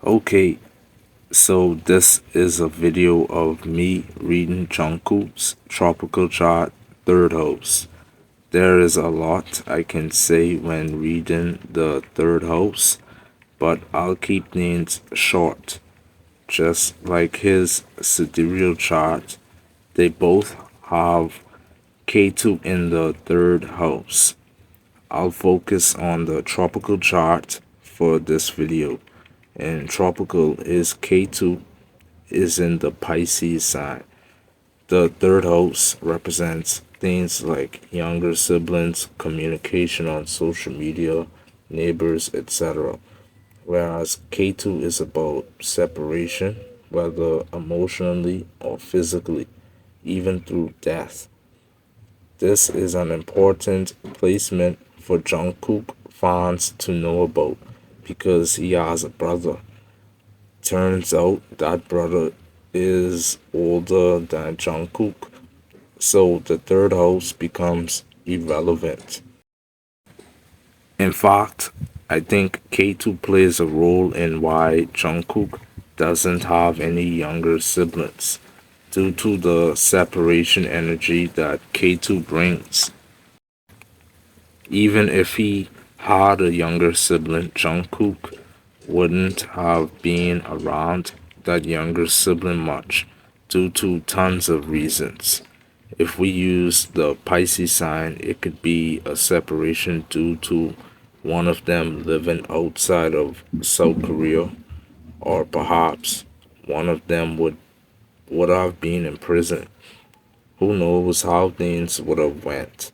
Okay, so this is a video of me reading Jungkook's Tropical Chart third house. There is a lot I can say when reading the third house, but I'll keep things short. Just like his sidereal chart, they both have K2 in the third house. I'll focus on the tropical chart for this video, and tropical is K2 is in the Pisces sign. The third house represents things like younger siblings, communication on social media, neighbors, etc. Whereas K2 is about separation, whether emotionally or physically, even through death. This is an important placement for Jungkook fans to know about because he has a brother. Turns out that brother is older than Jungkook, so the third house becomes irrelevant. In fact, I think K2 plays a role in why Jungkook doesn't have any younger siblings due to the separation energy that K2 brings. Even if he had a younger sibling, Jungkook wouldn't have been around that younger sibling much due to tons of reasons. If we use the Pisces sign, it could be a separation due to one of them living outside of South Korea, or perhaps one of them would have been in prison. Who knows how things would have went.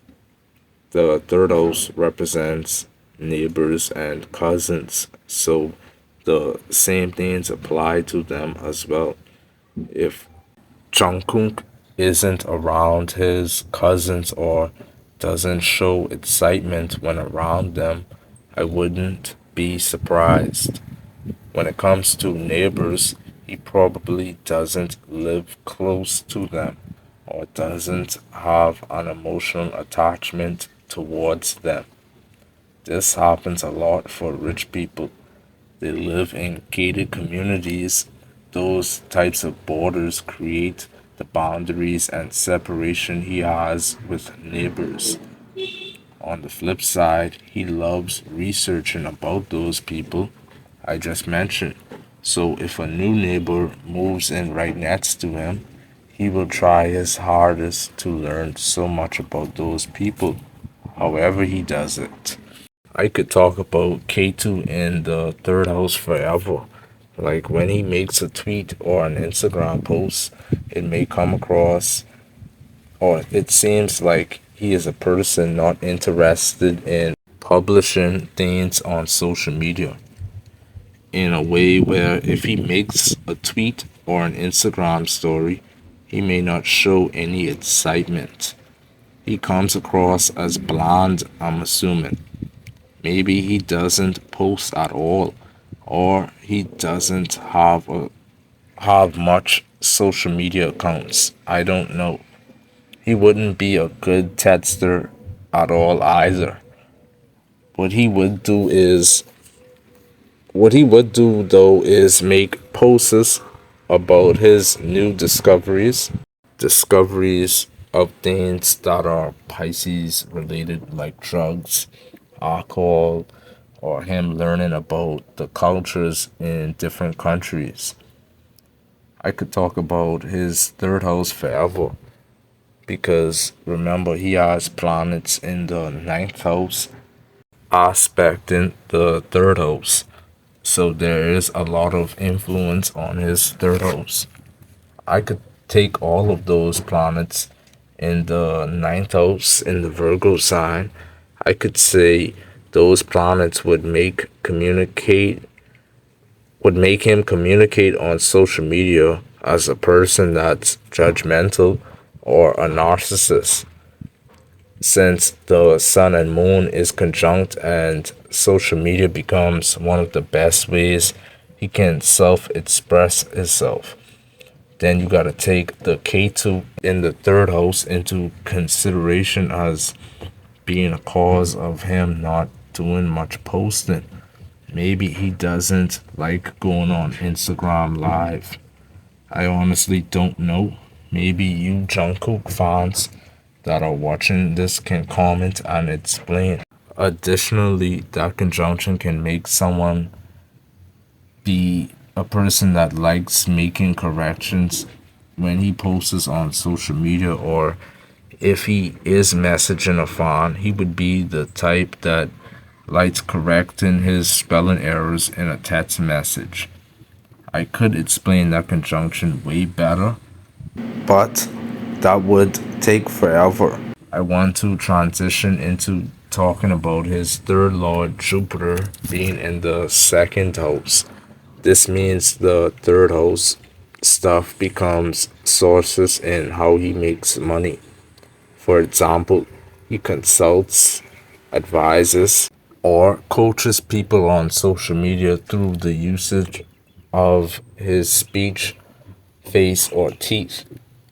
The third house represents neighbors and cousins, so the same things apply to them as well. If Jungkook isn't around his cousins or doesn't show excitement when around them, I wouldn't be surprised. When it comes to neighbors, he probably doesn't live close to them or doesn't have an emotional attachment towards them. This happens a lot for rich people. They live in gated communities. Those types of borders create the boundaries and separation he has with neighbors. On the flip side, he loves researching about those people I just mentioned. So if a new neighbor moves in right next to him, he will try his hardest to learn so much about those people, however he does it. I could talk about K2 in the third house forever. Like when he makes a tweet or an Instagram post, it may come across, or it seems like he is a person not interested in publishing things on social media in a way where if he makes a tweet or an Instagram story, he may not show any excitement. He comes across as bland, I'm assuming. Maybe he doesn't post at all, or he doesn't have much social media accounts. I don't know. He wouldn't be a good texter at all either. What he would do is what he would do though is make posts about his new discoveries of things that are Pisces related, like drugs, alcohol, or him learning about the cultures in different countries. I could talk about his third house forever because remember, he has planets in the ninth house aspecting the third house. So there is a lot of influence on his third house. I could take all of those planets in the ninth house in the Virgo sign. I could say those planets would make him communicate on social media as a person that's judgmental or a narcissist. Since the sun and moon is conjunct and social media becomes one of the best ways he can self-express himself, then you gotta take the K2 in the third house into consideration as being a cause of him not doing much posting. Maybe he doesn't like going on Instagram Live. I honestly don't know. Maybe you Jungkook fans that are watching this can comment and explain. Additionally, that conjunction can make someone be a person that likes making corrections when he posts on social media, or if he is messaging a fan, he would be the type that likes correcting his spelling errors in a text message. I could explain that conjunction way better, but that would take forever. I want to transition into talking about his third lord Jupiter being in the second house. This means the third house stuff becomes sources in how he makes money. For example, he consults, advises, or coaches people on social media through the usage of his speech, face, or teeth.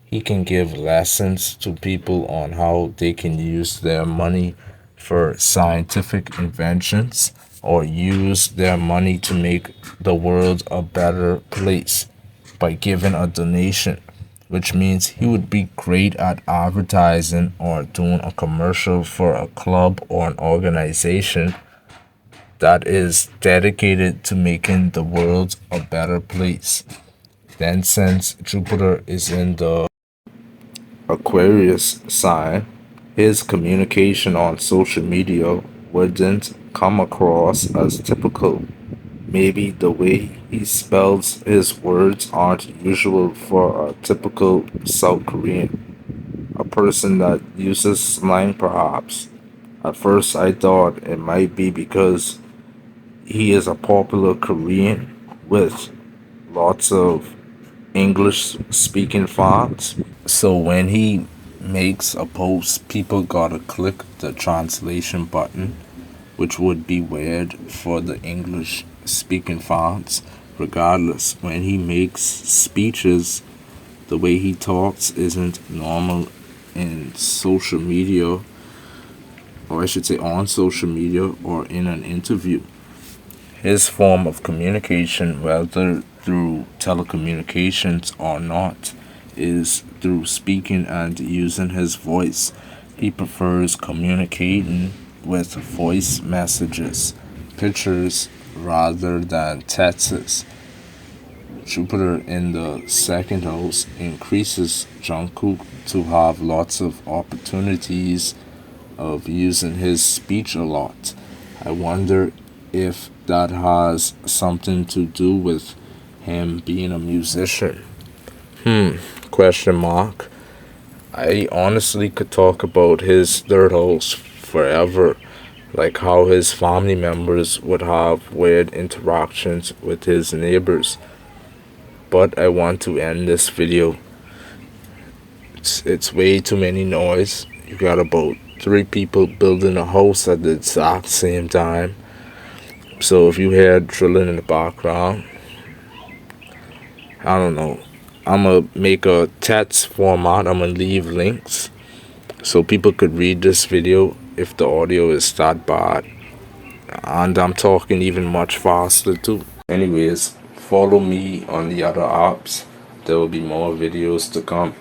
He can give lessons to people on how they can use their money for scientific inventions or use their money to make the world a better place by giving a donation, which means he would be great at advertising or doing a commercial for a club or an organization that is dedicated to making the world a better place. Then, since Jupiter is in the Aquarius sign, his communication on social media wouldn't come across as typical. Maybe the way he spells his words aren't usual for a typical South Korean, a person that uses slang perhaps. At first, I thought it might be because he is a popular Korean with lots of English speaking fans. So when he makes a post, people gotta click the translation button, which would be weird for the English speaking fans. Regardless, when he makes speeches, the way he talks isn't normal in social media, or I should say on social media or in an interview. His form of communication, whether through telecommunications or not, is through speaking and using his voice. He prefers communicating with voice messages, pictures, rather than texts. Jupiter in the second house increases Jungkook to have lots of opportunities of using his speech a lot. I wonder if that has something to do with him being a musician. Question mark. I honestly could talk about his third house forever, like how his family members would have weird interactions with his neighbors. But I want to end this video. It's way too many noise. You got about three people building a house at the exact same time. So if you hear drilling in the background, I don't know. I'm gonna make a text format. I'm gonna leave links so people could read this video if the audio is that bad. And I'm talking even much faster too. Anyways, follow me on the other apps. There will be more videos to come.